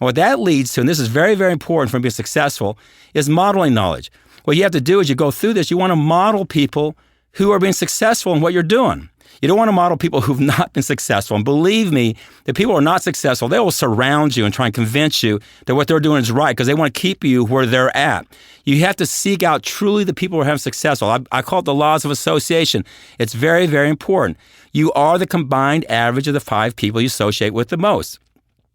And what that leads to, and this is very, very important for being successful, is modeling knowledge. What you have to do is you go through this, you want to model people who are being successful in what you're doing. You don't want to model people who've not been successful. And believe me, the people who are not successful, they will surround you and try and convince you that what they're doing is right because they want to keep you where they're at. You have to seek out truly the people who are having successful. I call it the laws of association. It's very, very important. You are the combined average of the 5 people you associate with the most.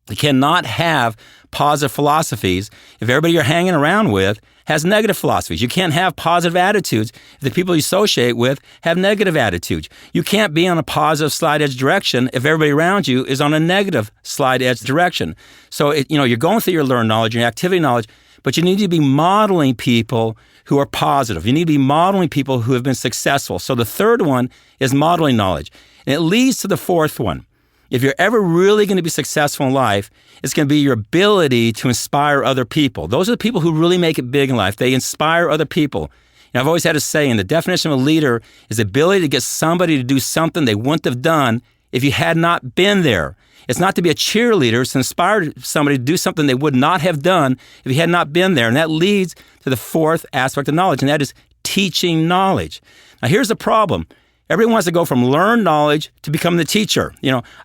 You cannot have positive philosophies if everybody you're hanging around with has negative philosophies. You can't have positive attitudes if the people you associate with have negative attitudes. You can't be on a positive slide edge direction if everybody around you is on a negative slide edge direction. So, you're going through your learned knowledge, your activity knowledge, but you need to be modeling people who are positive. You need to be modeling people who have been successful. So the third one is modeling knowledge. And it leads to the fourth one. If you're ever really going to be successful in life, it's going to be your ability to inspire other people. Those are the people who really make it big in life. They inspire other people. I've always had a saying, the definition of a leader is the ability to get somebody to do something they wouldn't have done if you had not been there. It's not to be a cheerleader, it's to inspire somebody to do something they would not have done if you had not been there. And that leads to the fourth aspect of knowledge, and that is teaching knowledge. Now, here's the problem. Everyone wants to go from learned knowledge to become the teacher.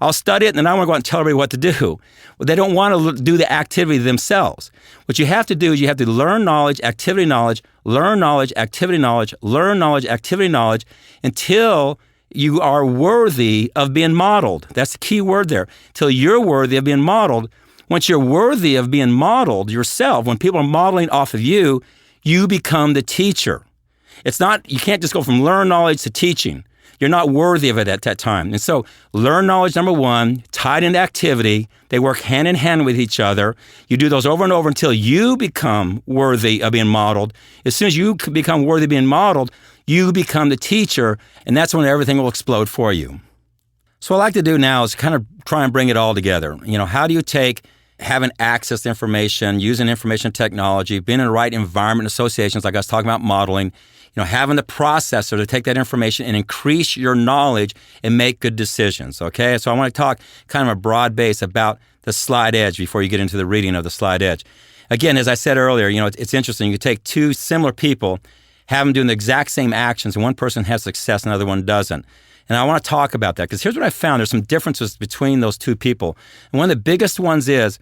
I'll study it and then I want to go out and tell everybody what to do. Well, they don't want to do the activity themselves. What you have to do is you have to learn knowledge, activity knowledge, learn knowledge, activity knowledge, learn knowledge, activity knowledge, until you are worthy of being modeled. That's the key word there. Until you're worthy of being modeled. Once you're worthy of being modeled yourself, when people are modeling off of you, you become the teacher. You can't just go from learned knowledge to teaching. You're not worthy of it at that time. And so learn knowledge, number one, tied into activity. They work hand in hand with each other. You do those over and over until you become worthy of being modeled. As soon as you become worthy of being modeled, you become the teacher, and that's when everything will explode for you. So what I like to do now is kind of try and bring it all together. How do you take having access to information, using information technology, being in the right environment associations, like I was talking about modeling, having the processor to take that information and increase your knowledge and make good decisions, okay? So I want to talk kind of a broad base about the slide edge before you get into the reading of the slide edge. Again, as I said earlier, it's interesting. You take 2 similar people, have them doing the exact same actions, and one person has success and the other one doesn't. And I want to talk about that because here's what I found. There's some differences between those 2 people. And one of the biggest ones is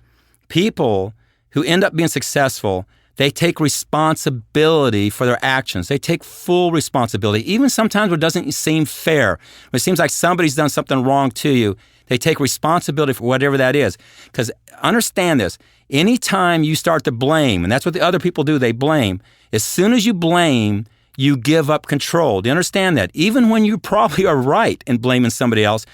people who end up being successful, they take responsibility for their actions. They take full responsibility, even sometimes when it doesn't seem fair. When it seems like somebody's done something wrong to you, they take responsibility for whatever that is. Because understand this, anytime you start to blame, and that's what the other people do, they blame, as soon as you blame, you give up control. Do you understand that? Even when you probably are right in blaming somebody else,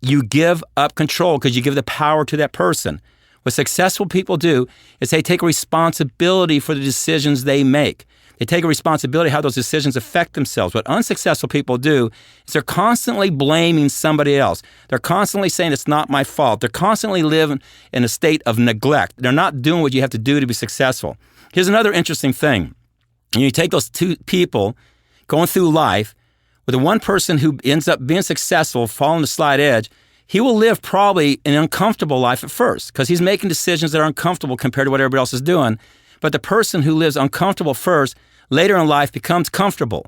you give up control because you give the power to that person. What successful people do is they take responsibility for the decisions they make. They take a responsibility how those decisions affect themselves. What unsuccessful people do is they're constantly blaming somebody else. They're constantly saying it's not my fault. They're constantly living in a state of neglect. They're not doing what you have to do to be successful. Here's another interesting thing. You take those 2 people going through life with the one person who ends up being successful, following the slide edge. He will live probably an uncomfortable life at first because he's making decisions that are uncomfortable compared to what everybody else is doing. But the person who lives uncomfortable first, later in life becomes comfortable.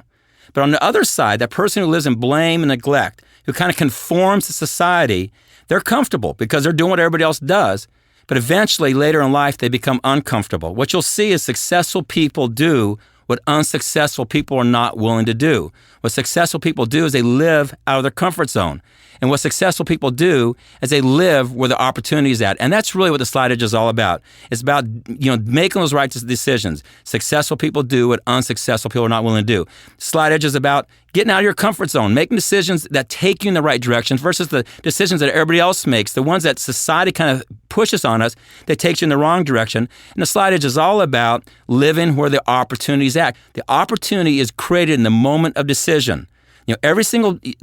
But on the other side, that person who lives in blame and neglect, who kind of conforms to society, they're comfortable because they're doing what everybody else does. But eventually, later in life, they become uncomfortable. What you'll see is successful people do what unsuccessful people are not willing to do. What successful people do is they live out of their comfort zone. And what successful people do is they live where the opportunity is at. And that's really what the slide edge is all about. It's about, making those right decisions. Successful people do what unsuccessful people are not willing to do. Slide edge is about getting out of your comfort zone, making decisions that take you in the right direction versus the decisions that everybody else makes, the ones that society kind of pushes on us that takes you in the wrong direction. And the slide edge is all about living where the opportunity is at. The opportunity is created in the moment of decision.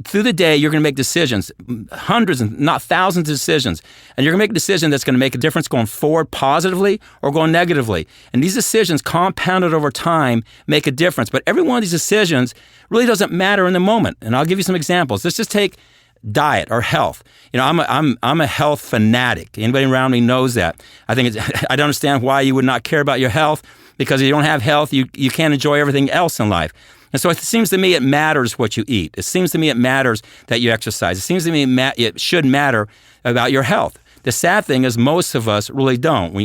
Through the day, you're going to make decisions, hundreds and not thousands of decisions. And you're going to make a decision that's going to make a difference going forward positively or going negatively. And these decisions compounded over time make a difference. But every one of these decisions really doesn't matter in the moment. And I'll give you some examples. Let's just take diet or health. I'm a health fanatic. Anybody around me knows that. I don't understand why you would not care about your health, because if you don't have health, you can't enjoy everything else in life. And so it seems to me it matters what you eat. It seems to me it matters that you exercise. It seems to me it should matter about your health. The sad thing is most of us really don't.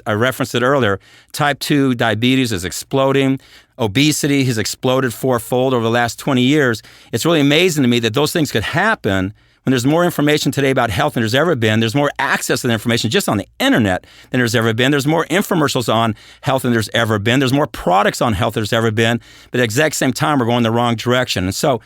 I referenced it earlier. Type 2 diabetes is exploding. Obesity has exploded fourfold over the last 20 years. It's really amazing to me that those things could happen when there's more information today about health than there's ever been. There's more access to the information just on the internet than there's ever been. There's more infomercials on health than there's ever been. There's more products on health than there's ever been. But at the exact same time, we're going the wrong direction. And so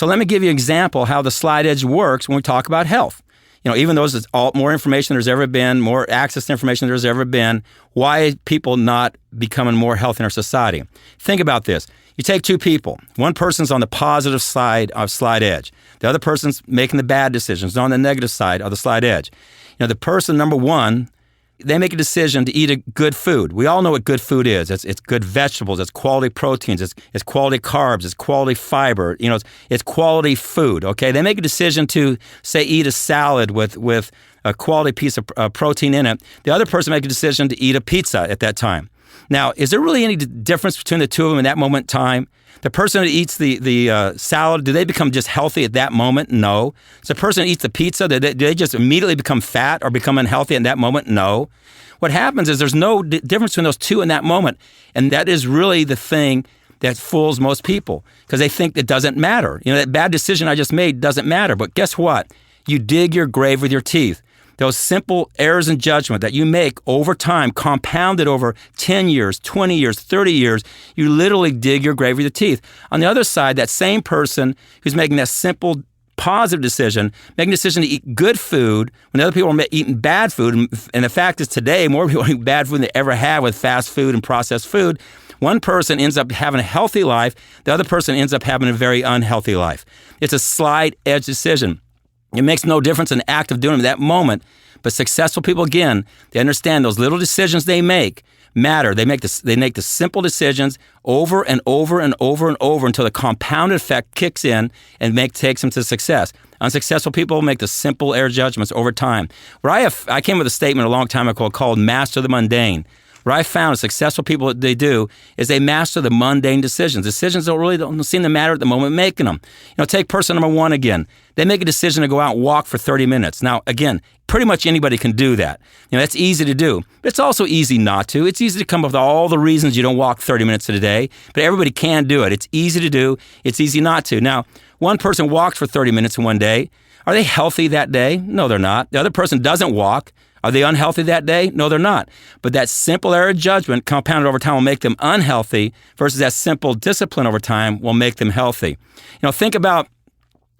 let me give you an example how the slide edge works when we talk about health. Even though there's more information than there's ever been, more access to information than there's ever been, why are people not becoming more healthy in our society? Think about this. You take two people. One person's on the positive side of slide edge. The other person's making the bad decisions. They're on the negative side of the slide edge. The person, number one, they make a decision to eat a good food. We all know what good food is. It's good vegetables. It's quality proteins. It's quality carbs. It's quality fiber. It's quality food. Okay, they make a decision to say eat a salad with a quality piece of protein in it. The other person make a decision to eat a pizza at that time. Now, is there really any difference between the two of them in that moment in time? The person that eats the salad, do they become just healthy at that moment? No. So the person that eats the pizza, do they just immediately become fat or become unhealthy in that moment? No. What happens is there's no difference between those two in that moment. And that is really the thing that fools most people, because they think it doesn't matter. That bad decision I just made doesn't matter. But guess what? You dig your grave with your teeth. Those simple errors in judgment that you make over time, compounded over 10 years, 20 years, 30 years, you literally dig your grave with your teeth. On the other side, that same person who's making that simple positive decision, making a decision to eat good food when other people are eating bad food, and the fact is today, more people eat bad food than they ever have with fast food and processed food. One person ends up having a healthy life, the other person ends up having a very unhealthy life. It's a slide edge decision. It makes no difference in the act of doing it in that moment, but successful people, again, they understand those little decisions they make matter. They make the simple decisions over and over and over and over until the compounded effect kicks in and takes them to success. Unsuccessful people make the simple error judgments over time. I came with a statement a long time ago called master the mundane. What I found successful people, what they do is they master the mundane decisions. Decisions don't seem to matter at the moment making them. Take person number one again. They make a decision to go out and walk for 30 minutes. Now, again, pretty much anybody can do that. That's easy to do. But it's also easy not to. It's easy to come up with all the reasons you don't walk 30 minutes a day, but everybody can do it. It's easy to do. It's easy not to. Now, one person walked for 30 minutes in one day. Are they healthy that day? No, they're not. The other person doesn't walk. Are they unhealthy that day? No, they're not. But that simple error of judgment compounded over time will make them unhealthy versus that simple discipline over time will make them healthy. Think about,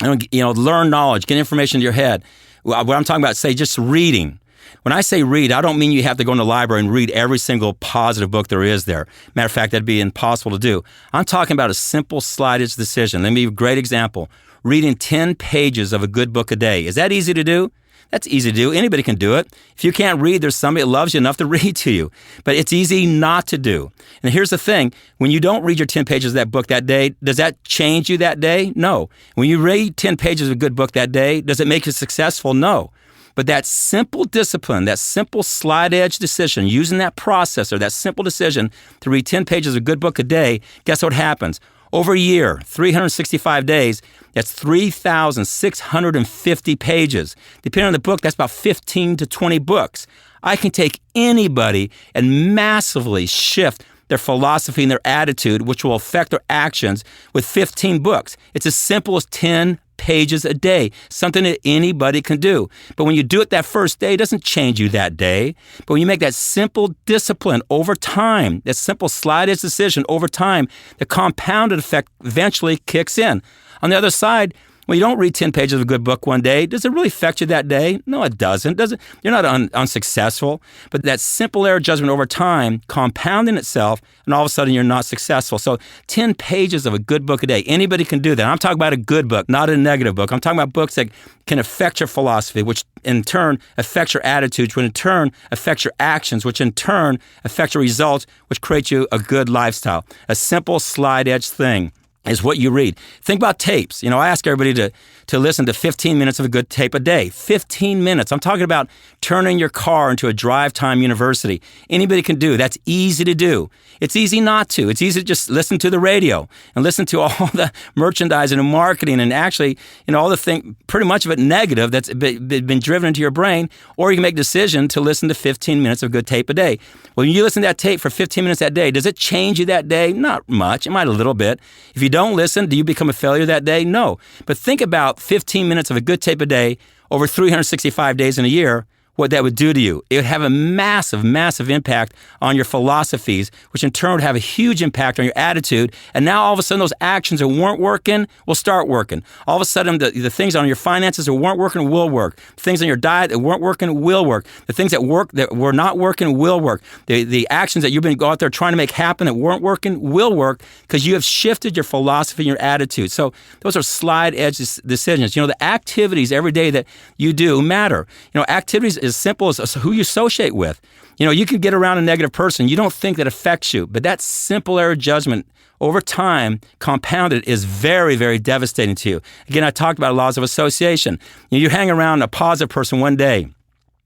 learn knowledge, get information to your head. What I'm talking about, say, just reading. When I say read, I don't mean you have to go in the library and read every single positive book there is there. Matter of fact, that'd be impossible to do. I'm talking about a simple slide edge decision. Let me give you a great example. Reading 10 pages of a good book a day. Is that easy to do? That's easy to do. Anybody can do it. If you can't read, there's somebody that loves you enough to read to you. But it's easy not to do. And here's the thing. When you don't read your 10 pages of that book that day, does that change you that day? No. When you read 10 pages of a good book that day, does it make you successful? No. But that simple discipline, that simple slide edge decision, using that processor, that simple decision to read 10 pages of a good book a day, guess what happens? Over a year, 365 days, that's 3,650 pages. Depending on the book, that's about 15 to 20 books. I can take anybody and massively shift their philosophy and their attitude, which will affect their actions with 15 books. It's as simple as 10 pages a day, something that anybody can do. But when you do it that first day, it doesn't change you that day. But when you make that simple discipline over time, that simple slide edge decision over time, the compounded effect eventually kicks in. On the other side, when you don't read 10 pages of a good book one day, does it really affect you that day? No, it doesn't. You're not unsuccessful. But that simple error judgment over time, compounding itself, and all of a sudden you're not successful. So 10 pages of a good book a day, anybody can do that. I'm talking about a good book, not a negative book. I'm talking about books that can affect your philosophy, which in turn affects your attitudes, which in turn affects your actions, which in turn affects your results, which creates you a good lifestyle. A simple slide edge thing. is what you read. Think about tapes. I ask everybody to listen to 15 minutes of a good tape a day. 15 minutes. I'm talking about turning your car into a drive time university. Anybody can do. That's easy to do. It's easy not to. It's easy to just listen to the radio and listen to all the merchandising and marketing and actually, all the thing, pretty much of it negative that's been driven into your brain, or you can make a decision to listen to 15 minutes of good tape a day. When you listen to that tape for 15 minutes that day, does it change you that day? Not much. It might a little bit. If you don't listen, do you become a failure that day? No. But think about 15 minutes of a good tape a day over 365 days in a year, what that would do to you. It would have a massive, massive impact on your philosophies, which in turn would have a huge impact on your attitude. And now all of a sudden those actions that weren't working will start working. All of a sudden the things on your finances that weren't working will work. The things on your diet that weren't working will work. The things that were not working will work. The actions that you've been out there trying to make happen that weren't working will work because you have shifted your philosophy and your attitude. So those are slide edge decisions. The activities every day that you do matter. Activities as simple as who you associate with. You can get around a negative person. You don't think that affects you, but that simple error judgment over time, compounded, is very, very devastating to you. Again, I talked about laws of association. You hang around a positive person one day.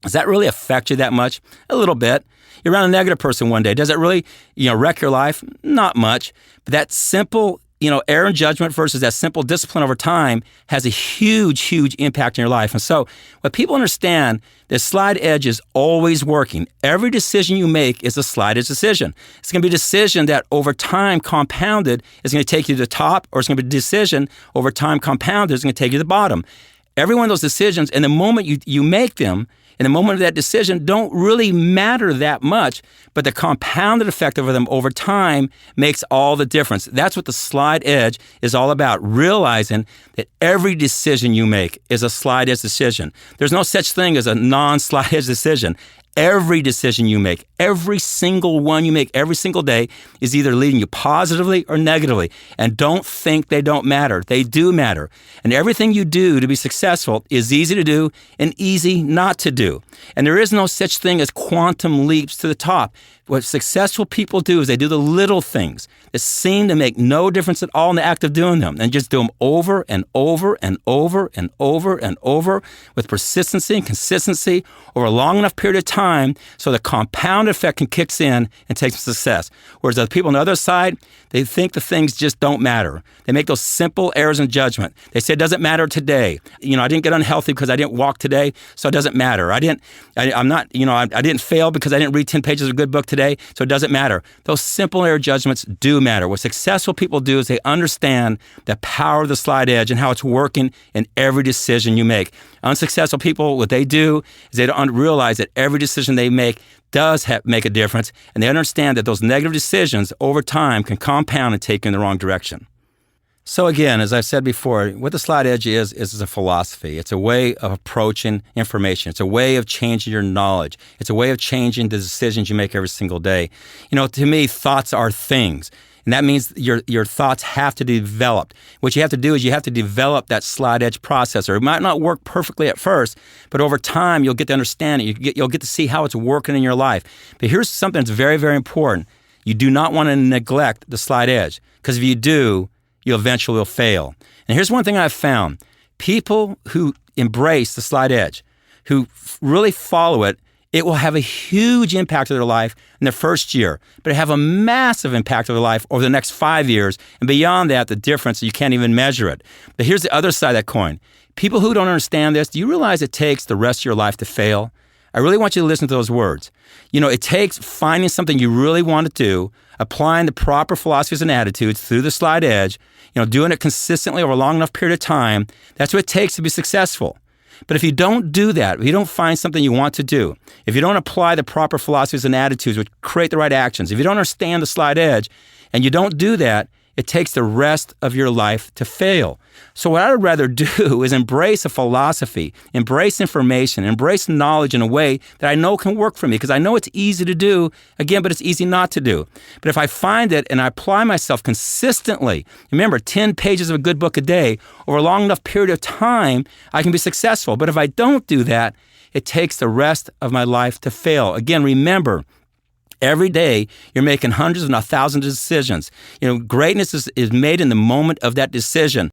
Does that really affect you that much? A little bit. You're around a negative person one day. Does it really, wreck your life? Not much. But that simple error in judgment versus that simple discipline over time has a huge, huge impact in your life. And so what people understand, the slide edge is always working. Every decision you make is a slide edge decision. It's going to be a decision that over time compounded is going to take you to the top, or it's going to be a decision over time compounded is going to take you to the bottom. Every one of those decisions, in the moment you make them, in the moment of that decision, don't really matter that much, but the compounded effect of them over time makes all the difference. That's what the slide edge is all about, realizing that every decision you make is a slide edge decision. There's no such thing as a non-slide edge decision. Every decision you make, every single one you make every single day is either leading you positively or negatively. And don't think they don't matter. They do matter. And everything you do to be successful is easy to do and easy not to do. And there is no such thing as quantum leaps to the top. What successful people do is they do the little things that seem to make no difference at all in the act of doing them, and just do them over and over and over and over and over with persistency and consistency over a long enough period of time so the compound effect can kick in and take some success. Whereas the people on the other side, they think the things just don't matter. They make those simple errors in judgment. They say it doesn't matter today. I didn't get unhealthy because I didn't walk today, so it doesn't matter. I didn't fail because I didn't read 10 pages of a good book today, so it doesn't matter. Those simple error judgments do matter. What successful people do is they understand the power of the slide edge and how it's working in every decision you make. Unsuccessful people, what they do is they don't realize that every decision they make does make a difference, and they understand that those negative decisions over time can compound and take you in the wrong direction. So again, as I've said before, what the slide edge is a philosophy. It's a way of approaching information. It's a way of changing your knowledge. It's a way of changing the decisions you make every single day. To me, thoughts are things. And that means your thoughts have to be developed. What you have to do is you have to develop that slide edge processor. It might not work perfectly at first, but over time you'll get to understand it. You'll get to see how it's working in your life. But here's something that's very, very important. You do not want to neglect the slide edge, because if you do, you eventually will fail. And here's one thing I've found. People who embrace the slide edge, who really follow it, it will have a huge impact on their life in the first year, but it have a massive impact on their life over the next 5 years. And beyond that, the difference, you can't even measure it. But here's the other side of that coin. People who don't understand this, do you realize it takes the rest of your life to fail? I really want you to listen to those words. It takes finding something you really want to do, applying the proper philosophies and attitudes through the slide edge, doing it consistently over a long enough period of time. That's what it takes to be successful. But if you don't do that, if you don't find something you want to do, if you don't apply the proper philosophies and attitudes which create the right actions, if you don't understand the slide edge and you don't do that, it takes the rest of your life to fail. So what I would rather do is embrace a philosophy, embrace information, embrace knowledge in a way that I know can work for me, because I know it's easy to do, again, but it's easy not to do. But if I find it and I apply myself consistently, remember, 10 pages of a good book a day, over a long enough period of time, I can be successful. But if I don't do that, it takes the rest of my life to fail. Again, remember, Every day, you're making hundreds, if not thousands of decisions. Greatness is made in the moment of that decision.